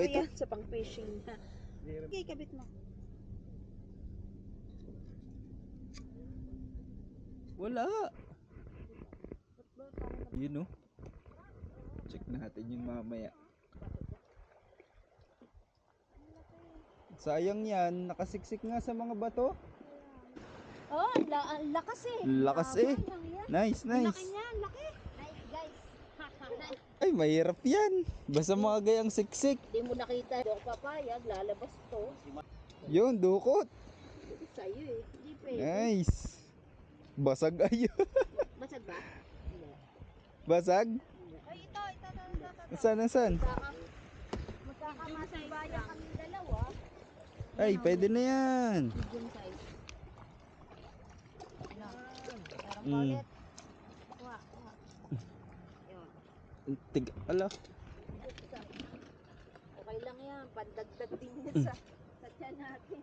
ito. yan sa pang-fishing na. Okay, kabit mo. Wala. Yun oh. Check natin yung mamaya. Sayang yan, nakasiksik nga sa mga bato. Oh, ang lakas eh. Lakas eh. Nice, Ang laki nice. niya, ang laki. Nice guys. Ay, mahirap yan. Basta mga gayang siksik. Hindi mo nakita. Hindi ako papayag, lalabas to. Yun, dukot. Sa'yo eh. Hindi pwede. Nice. Basag ayo. Basag ba? Hindi. Basag? Ay, ito. Saan? Magkakamasaybayan kami dalawa. Ay, pwede na yan. Medium size. Ano? Parang Mm. ulit. Kuha. Yun. Ala. Okay lang yan. Pandagdag din yan sa tiyan natin.